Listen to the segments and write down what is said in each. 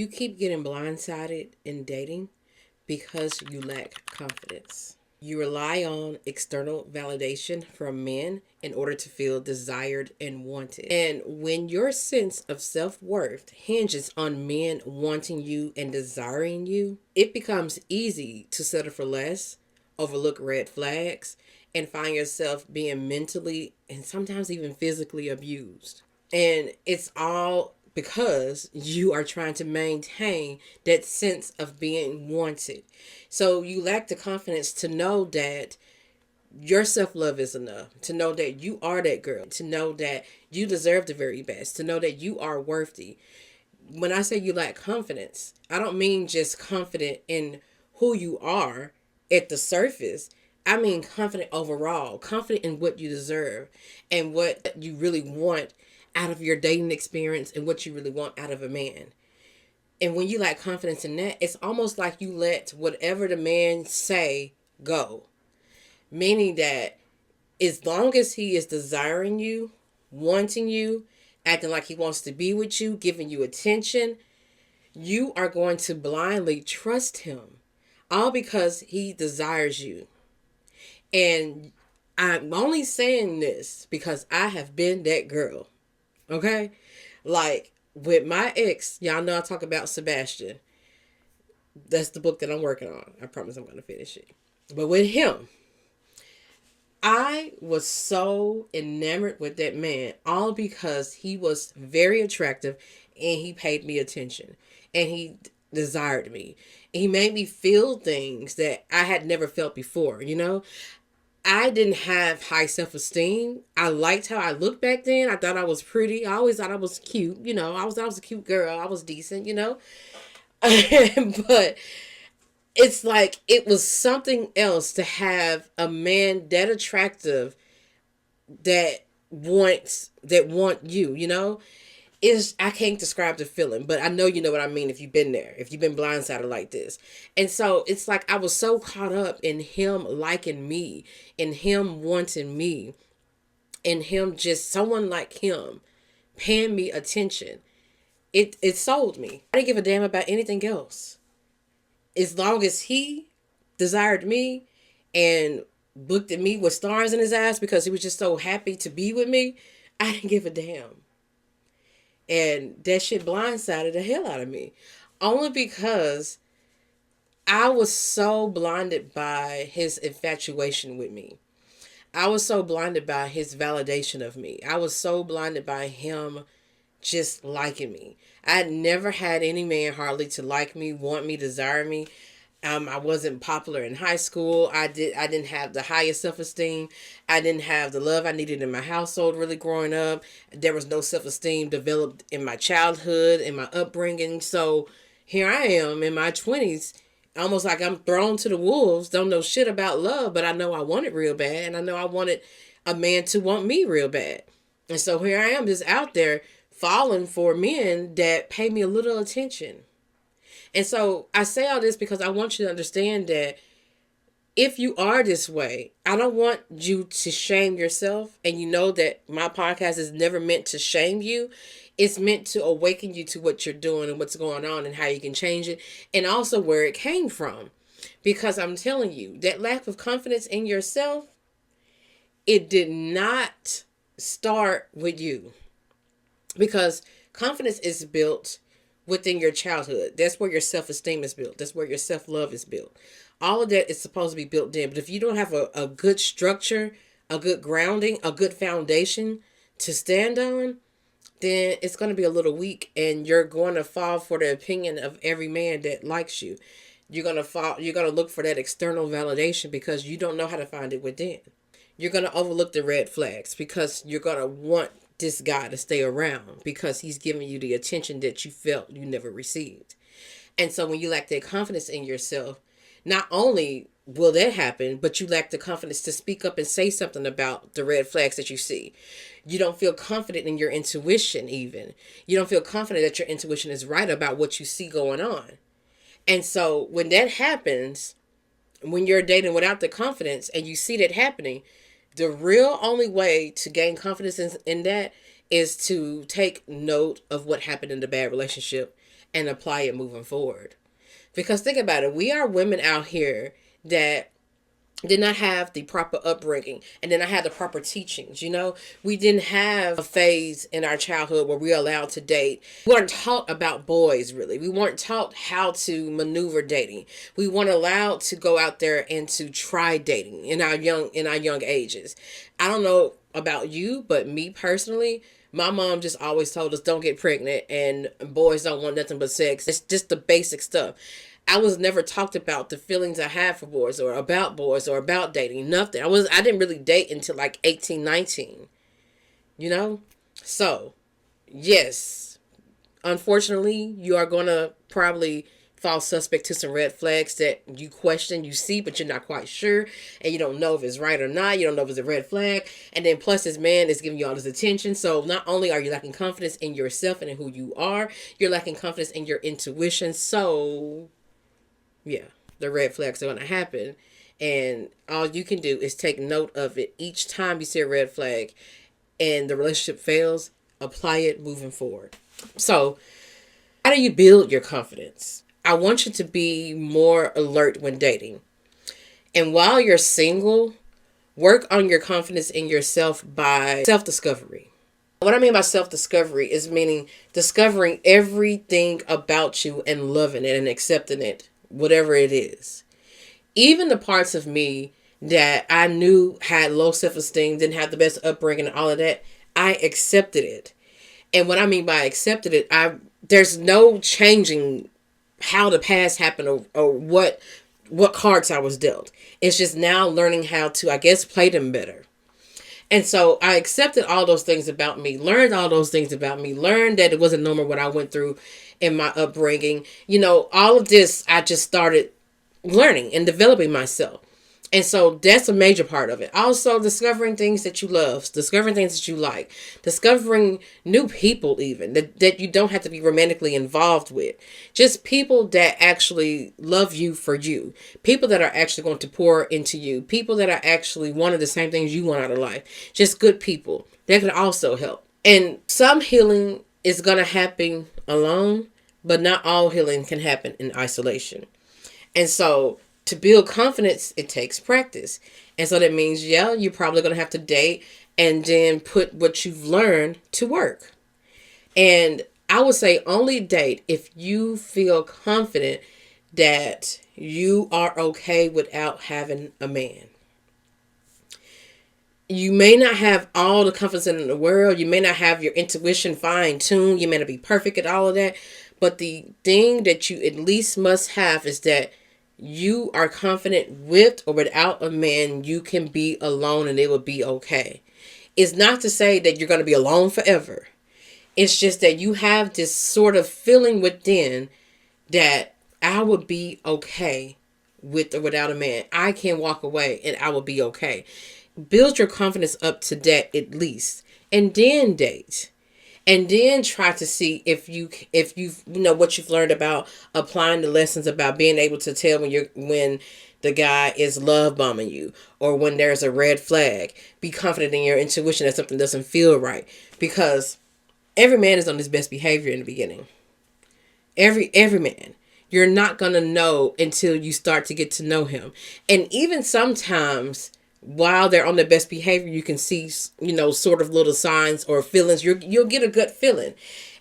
You keep getting blindsided in dating because you lack confidence. You rely on external validation from men in order to feel desired and wanted. And when your sense of self worth hinges on men wanting you and desiring you, it becomes easy to settle for less, overlook red flags, and find yourself being mentally and sometimes even physically abused. And it's all because you are trying to maintain that sense of being wanted. So you lack the confidence to know that your self love is enough, to know that you are that girl, to know that you deserve the very best, to know that you are worthy. When I say you lack confidence, I don't mean just confident in who you are at the surface. I mean confident overall, confident in what you deserve and what you really want out of your dating experience and what you really want out of a man. And when you lack confidence in that, it's almost like you let whatever the man say go. Meaning that as long as he is desiring you, wanting you, acting like he wants to be with you, giving you attention, you are going to blindly trust him. All because he desires you. And I'm only saying this because I have been that girl. Okay? Like with my ex, y'all know I talk about Sebastian. That's the book that I'm working on. I promise I'm going to finish it. But with him, I was so enamored with that man, all because he was very attractive and he paid me attention and he desired me. He made me feel things that I had never felt before, you know? I didn't have high self esteem. I liked how I looked back then. I thought I was pretty. I always thought I was cute. You know, I was a cute girl. I was decent, you know? But it's like it was something else to have a man that attractive that want you, you know? Is I can't describe the feeling, but I know you know what I mean if you've been there, if you've been blindsided like this. And so it's like I was so caught up in him liking me, in him wanting me, in him just someone like him paying me attention. It sold me. I didn't give a damn about anything else. As long as he desired me and looked at me with stars in his eyes because he was just so happy to be with me, I didn't give a damn. And that shit blindsided the hell out of me. Only because I was so blinded by his infatuation with me. I was so blinded by his validation of me. I was so blinded by him just liking me. I had never had any man hardly to like me, want me, desire me. I wasn't popular in high school. I didn't have the highest self esteem. I didn't have the love I needed in my household really growing up. There was no self esteem developed in my childhood, in my upbringing. So here I am in my 20s, almost like I'm thrown to the wolves. Don't know shit about love, but I know I want it real bad, and I know I wanted a man to want me real bad. And so here I am, just out there falling for men that pay me a little attention. And so I say all this because I want you to understand that if you are this way, I don't want you to shame yourself. And you know that my podcast is never meant to shame you. It's meant to awaken you to what you're doing and what's going on and how you can change it, and also where it came from. Because I'm telling you, that lack of confidence in yourself, it did not start with you. Because confidence is built within your childhood. That's where your self esteem is built. That's where your self love is built. All of that is supposed to be built in. But if you don't have a good structure, a good grounding, a good foundation to stand on, then it's going to be a little weak, and you're going to fall for the opinion of every man that likes you. You're going to look for that external validation because you don't know how to find it within. You're going to overlook the red flags because you're going to want this guy to stay around because he's giving you the attention that you felt you never received. And so when you lack that confidence in yourself, not only will that happen, but you lack the confidence to speak up and say something about the red flags that you see. You don't feel confident in your intuition even. You don't feel confident that your intuition is right about what you see going on. And so when that happens, when you're dating without the confidence and you see that happening, the real only way to gain confidence in that is to take note of what happened in the bad relationship and apply it moving forward. Because think about it, we are women out here that did not have the proper upbringing and then I had the proper teachings. We didn't have a phase in our childhood where we were allowed to date. We weren't taught about boys, really. We weren't taught how to maneuver dating. We weren't allowed to go out there and to try dating in our young ages. I don't know about you, but me personally, my mom just always told us don't get pregnant and boys don't want nothing but sex. It's just the basic stuff. I was never talked about the feelings I had for boys or about dating. Nothing. I didn't really date until like 18, 19. So, yes, unfortunately, you are going to probably fall suspect to some red flags that you question, you see, but you're not quite sure, and you don't know if it's right or not. You don't know if it's a red flag. And then plus this man is giving you all this attention. So not only are you lacking confidence in yourself and in who you are, you're lacking confidence in your intuition. So yeah, the red flags are going to happen. And all you can do is take note of it each time you see a red flag and the relationship fails, apply it moving forward. So, how do you build your confidence? I want you to be more alert when dating. And while you're single, work on your confidence in yourself by self-discovery. What I mean by self-discovery is meaning discovering everything about you and loving it and accepting it, whatever it is. Even the parts of me that I knew had low self-esteem, didn't have the best upbringing and all of that, I accepted it. And what I mean by accepted it, there's no changing how the past happened or what cards I was dealt. It's just now learning how to, I guess, play them better. And so I accepted all those things about me, learned all those things about me, learned that it wasn't normal what I went through in my upbringing. All of this, I just started learning and developing myself. And so that's a major part of it. Also, discovering things that you love, discovering things that you like, discovering new people even that you don't have to be romantically involved with. Just people that actually love you for you. People that are actually going to pour into you. People that are actually wanting the same things you want out of life. Just good people. That can also help. And some healing is going to happen alone, but not all healing can happen in isolation. And so to build confidence, it takes practice. And so that means, you're probably going to have to date and then put what you've learned to work. And I would say only date if you feel confident that you are okay without having a man. You may not have all the confidence in the world. You may not have your intuition fine-tuned. You may not be perfect at all of that. But the thing that you at least must have is that you are confident with or without a man, you can be alone and it will be okay. It's not to say that you're going to be alone forever. It's just that you have this sort of feeling within that I would be okay with or without a man. I can walk away and I will be okay. Build your confidence up to that at least. And then date. And then try to see if you've what you've learned about applying the lessons about being able to tell when the guy is love bombing you or when there's a red flag. Be confident in your intuition that something doesn't feel right, because every man is on his best behavior in the beginning. Every man. You're not gonna know until you start to get to know him, and even sometimes, while they're on their best behavior, you can see, sort of little signs or feelings. You'll get a gut feeling.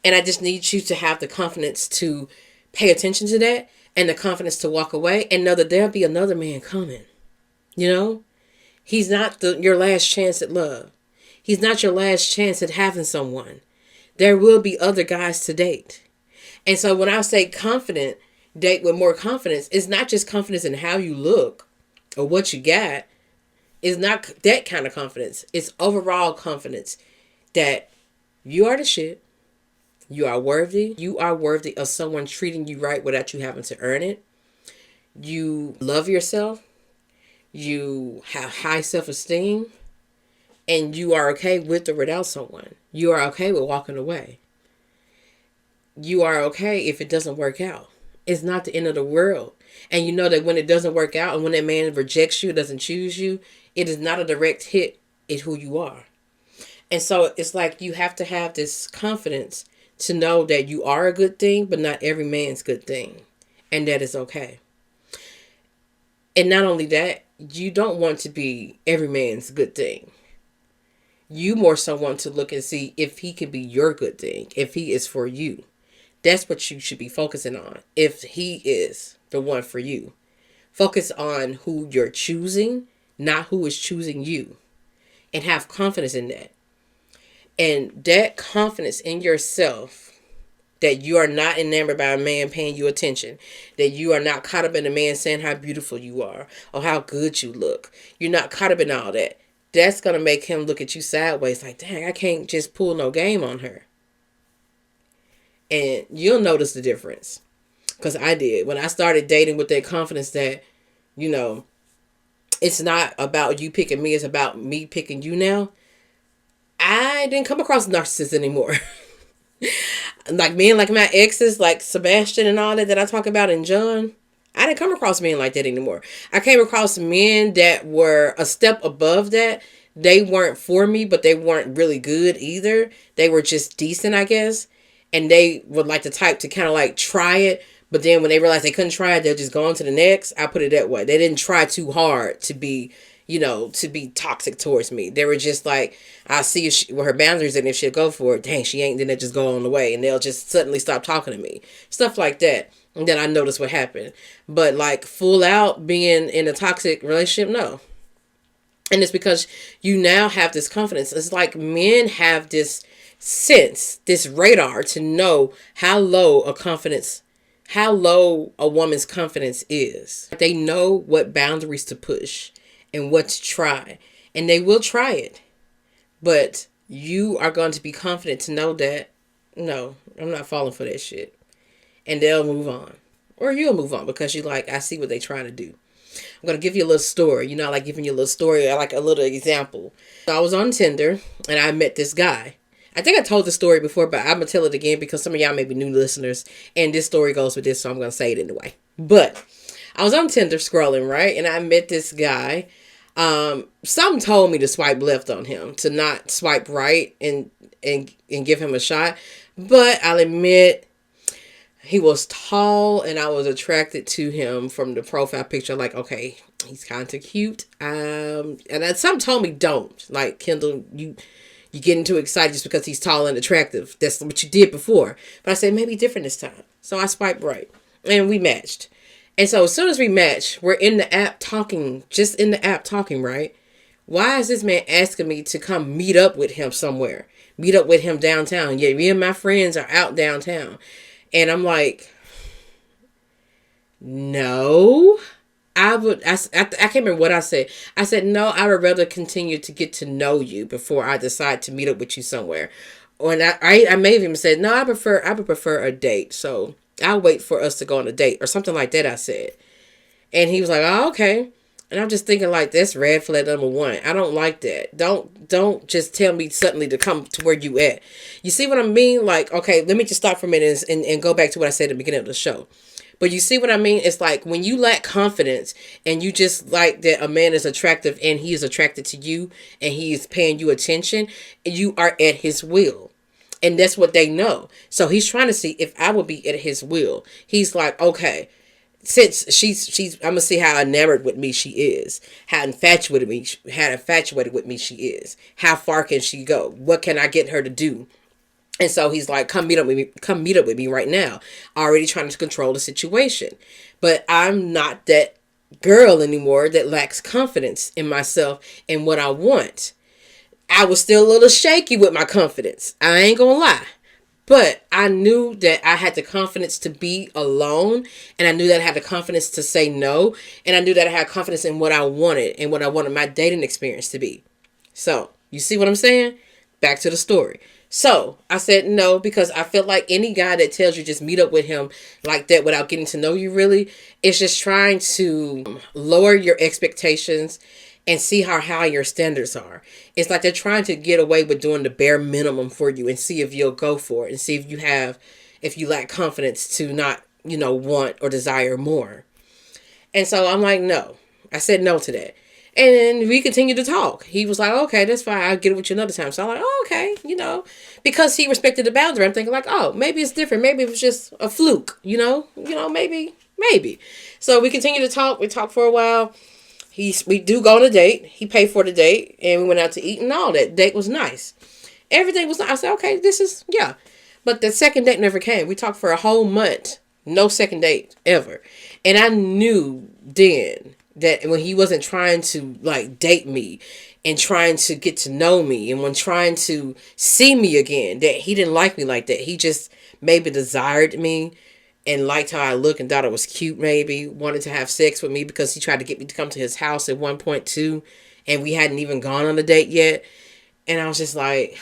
And I just need you to have the confidence to pay attention to that and the confidence to walk away and know that there'll be another man coming. He's not your last chance at love. He's not your last chance at having someone. There will be other guys to date. And so when I say confident, date with more confidence, it's not just confidence in how you look or what you got. It's not that kind of confidence. It's overall confidence that you are the shit. You are worthy. You are worthy of someone treating you right without you having to earn it. You love yourself. You have high self-esteem. And you are okay with or without someone. You are okay with walking away. You are okay if it doesn't work out. It's not the end of the world. And you know that when it doesn't work out and when that man rejects you, doesn't choose you, it is not a direct hit at who you are. And so it's like you have to have this confidence to know that you are a good thing, but not every man's good thing. And that is okay. And not only that, you don't want to be every man's good thing. You more so want to look and see if he can be your good thing, if he is for you. That's what you should be focusing on. If he is the one for you, focus on who you're choosing, not who is choosing you, and have confidence in that. And that confidence in yourself, that you are not enamored by a man paying you attention, that you are not caught up in a man saying how beautiful you are or how good you look. You're not caught up in all that. That's going to make him look at you sideways like, dang, I can't just pull no game on her. And you'll notice the difference. Because I did. When I started dating with that confidence that, you know, it's not about you picking me, it's about me picking you now, I didn't come across narcissists anymore. Like men like my exes, like Sebastian and all that I talk about in John, I didn't come across men like that anymore. I came across men that were a step above that. They weren't for me, but they weren't really good either. They were just decent, I guess. And they would like the type to kind of like try it. But then when they realized they couldn't try it, they'll just go on to the next. I put it that way. They didn't try too hard to be, you know, to be toxic towards me. They were just like, I see what her boundaries, and if she'll go for it, dang, she ain't, then they just go on the way. And they'll just suddenly stop talking to me. Stuff like that. And then I noticed what happened. But like full out being in a toxic relationship, no. And it's because you now have this confidence. It's like men have this sense, this radar to know how low a woman's confidence is. They know what boundaries to push and what to try. And they will try it. But you are going to be confident to know that, no, I'm not falling for that shit. And they'll move on. Or you'll move on because you're like, I see what they're trying to do. I'm going to give you a little story. You know, I like giving you a little story. I like a little example. So I was on Tinder and I met this guy. I think I told the story before, but I'm going to tell it again because some of y'all may be new listeners. And this story goes with this, so I'm going to say it anyway. But I was on Tinder scrolling, right? And I met this guy. Something told me to swipe left on him, to not swipe right and give him a shot. But I'll admit, he was tall and I was attracted to him from the profile picture. Like, okay, he's kind of cute. And then something told me don't. Like, Kendall, you getting too excited just because he's tall and attractive. That's what you did before. But I said, maybe different this time. So I swiped right. And we matched. And so as soon as we match, we're in the app talking. Just in the app talking, right? Why is this man asking me to come meet up with him somewhere? Meet up with him downtown. Yeah, me and my friends are out downtown. And I'm like, no. I can't remember what I said. I said, no, I would rather continue to get to know you before I decide to meet up with you somewhere. And I may have even said, no, I would prefer a date. So I'll wait for us to go on a date or something like that, I said. And he was like, oh, okay. And I'm just thinking like, that's red flag number one. I don't like that. Don't just tell me suddenly to come to where you at. You see what I mean? Like, okay, let me just stop for a minute and go back to what I said at the beginning of the show. But you see what I mean? It's like when you lack confidence and you just like that a man is attractive and he is attracted to you and he is paying you attention, you are at his will. And that's what they know. So he's trying to see if I would be at his will. He's like, okay, since she's I'm gonna see how enamored with me she is, how infatuated with me she is, how far can she go, what can I get her to do. And so he's like, come meet up with me right now, already trying to control the situation. But I'm not that girl anymore that lacks confidence in myself and what I want. I was still a little shaky with my confidence, I ain't gonna lie. But I knew that I had the confidence to be alone. And I knew that I had the confidence to say no. And I knew that I had confidence in what I wanted and what I wanted my dating experience to be. So, you see what I'm saying? Back to the story. So, I said no because I felt like any guy that tells you just meet up with him like that without getting to know you really is just trying to lower your expectations and see how high your standards are. It's like they're trying to get away with doing the bare minimum for you and see if you'll go for it and see if you lack confidence to not, want or desire more. And so I'm like, no. I said no to that. And we continued to talk. He was like, okay, that's fine. I'll get it with you another time. So I'm like, oh, okay, because he respected the boundary. I'm thinking like, oh, maybe it's different. Maybe it was just a fluke, maybe. So we continued to talk. We talked for a while. We do go on a date. He paid for the date, and we went out to eat and all that. Date was nice. Everything was nice. I said, okay, this is, yeah. But the second date never came. We talked for a whole month. No second date ever. And I knew then that when he wasn't trying to like date me and trying to get to know me and when trying to see me again, that he didn't like me like that. He just maybe desired me and liked how I look and thought it was cute, maybe wanted to have sex with me because he tried to get me to come to his house at one point too, and we hadn't even gone on a date yet. And I was just like,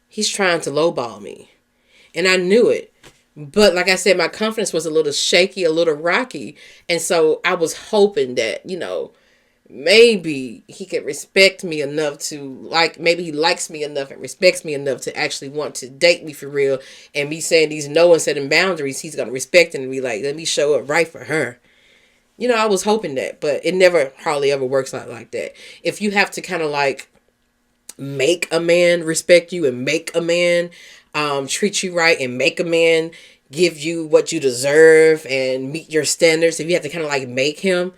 he's trying to lowball me. And I knew it. But like I said, my confidence was a little shaky, a little rocky. And so I was hoping that, maybe he could respect me enough to, maybe he likes me enough and respects me enough to actually want to date me for real. And me saying these no and setting boundaries, he's going to respect and be like, let me show up right for her. I was hoping that, but it never hardly ever works out like that. If you have to kind of make a man respect you and make a man treat you right and make a man give you what you deserve and meet your standards, if you have to kind of make him,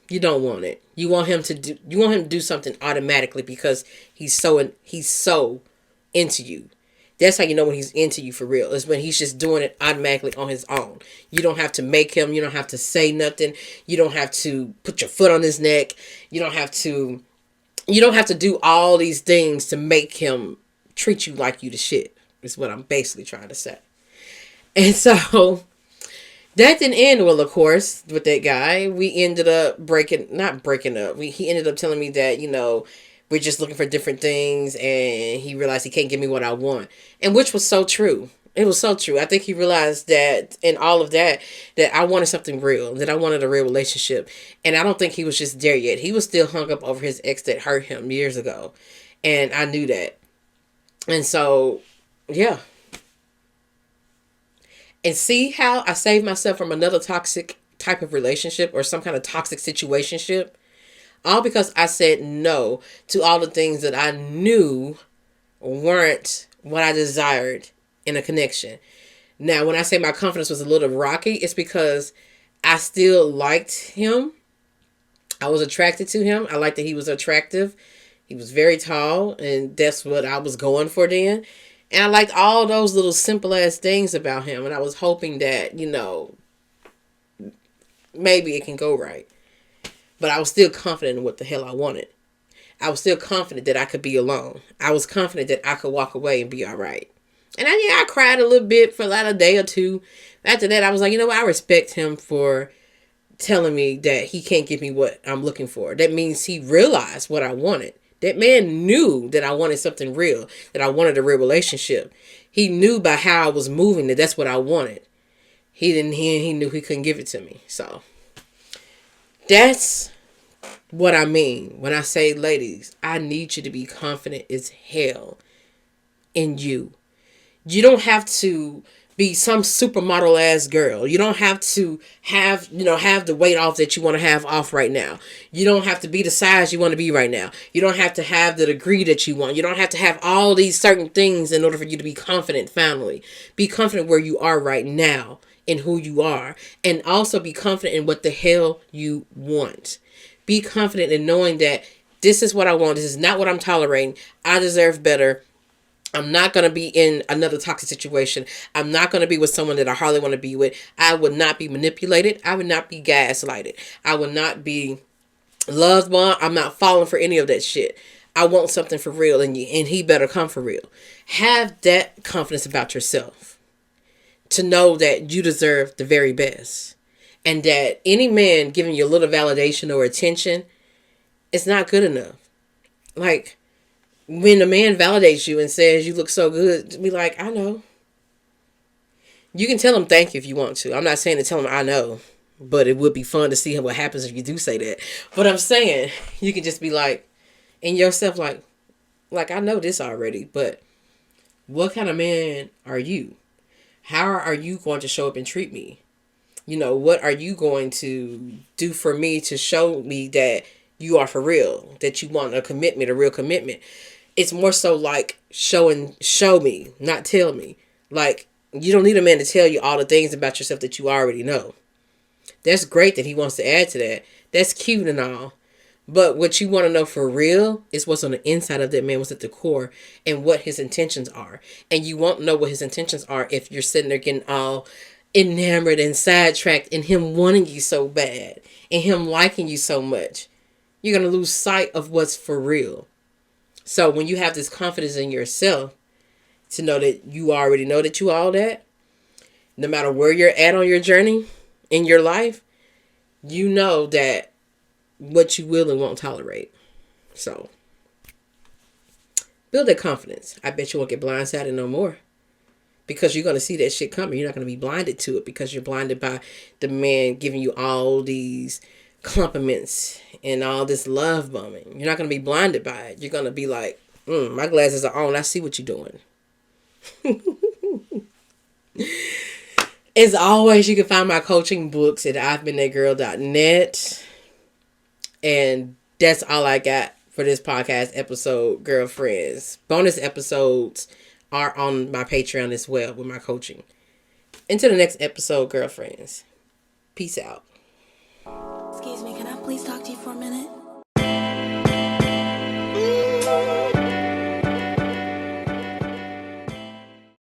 you don't want it. You want him to do something automatically because he's so into you. That's how you know when he's into you for real. Is when he's just doing it automatically on his own. You don't have to make him. You don't have to say nothing. You don't have to put your foot on his neck. You don't have to do all these things to make him treat you like you the shit, is what I'm basically trying to say. And so that didn't end well, of course, with that guy. We ended up not breaking up. He ended up telling me that, we're just looking for different things, and he realized he can't give me what I want. And which was so true. It was so true. I think he realized that in all of that I wanted something real, that I wanted a real relationship. And I don't think he was just there yet. He was still hung up over his ex that hurt him years ago. And I knew that. And so, yeah. And see how I saved myself from another toxic type of relationship or some kind of toxic situationship? All because I said no to all the things that I knew weren't what I desired in a connection. Now, when I say my confidence was a little rocky, it's because I still liked him. I was attracted to him. I liked that he was attractive. He was very tall, and that's what I was going for then. And I liked all those little simple ass things about him. And I was hoping that, maybe it can go right. But I was still confident in what the hell I wanted. I was still confident that I could be alone. I was confident that I could walk away and be all right. And I cried a little bit for a day or two. After that, I was like, I respect him for telling me that he can't give me what I'm looking for. That means he realized what I wanted. That man knew that I wanted something real, that I wanted a real relationship. He knew by how I was moving that that's what I wanted. He knew he couldn't give it to me. So that's what I mean when I say, ladies, I need you to be confident as hell in you. You don't have to be some supermodel ass girl. You don't have to have the weight off that you want to have off right now. You don't have to be the size you want to be right now. You don't have to have the degree that you want. You don't have to have all these certain things in order for you to be confident finally. Be confident where you are right now in who you are. And also be confident in what the hell you want. Be confident in knowing that this is what I want. This is not what I'm tolerating. I deserve better. I'm not going to be in another toxic situation. I'm not going to be with someone that I hardly want to be with. I would not be manipulated. I would not be gaslighted. I would not be loved by. I'm not falling for any of that shit. I want something for real, and he better come for real. Have that confidence about yourself to know that you deserve the very best. And that any man giving you a little validation or attention is not good enough. When a man validates you and says you look so good, be like, I know. You can tell him thank you if you want to. I'm not saying to tell him I know, but it would be fun to see what happens if you do say that. But I'm saying you can just be like, in yourself, like I know this already, but what kind of man are you? How are you going to show up and treat me? What are you going to do for me to show me that you are for real, that you want a commitment, a real commitment? It's more so like show me, not tell me. Like, you don't need a man to tell you all the things about yourself that you already know. That's great that he wants to add to that. That's cute and all. But what you want to know for real is what's on the inside of that man, what's at the core, and what his intentions are. And you won't know what his intentions are if you're sitting there getting all enamored and sidetracked in him wanting you so bad and him liking you so much. You're going to lose sight of what's for real. So when you have this confidence in yourself to know that you already know that you all that, no matter where you're at on your journey in your life, you know that what you will and won't tolerate. So build that confidence. I bet you won't get blindsided no more, because you're going to see that shit coming. You're not going to be blinded to it because you're blinded by the man giving you all these compliments and all this love bombing. You're not going to be blinded by it. You're going to be like, my glasses are on. I see what you're doing. As always, you can find my coaching books at I'veBeenThatGirl.net. And that's all I got for this podcast episode, girlfriends. Bonus episodes are on my Patreon as well with my coaching. Until the next episode, girlfriends. Peace out. Excuse me, can I please talk to you for a minute?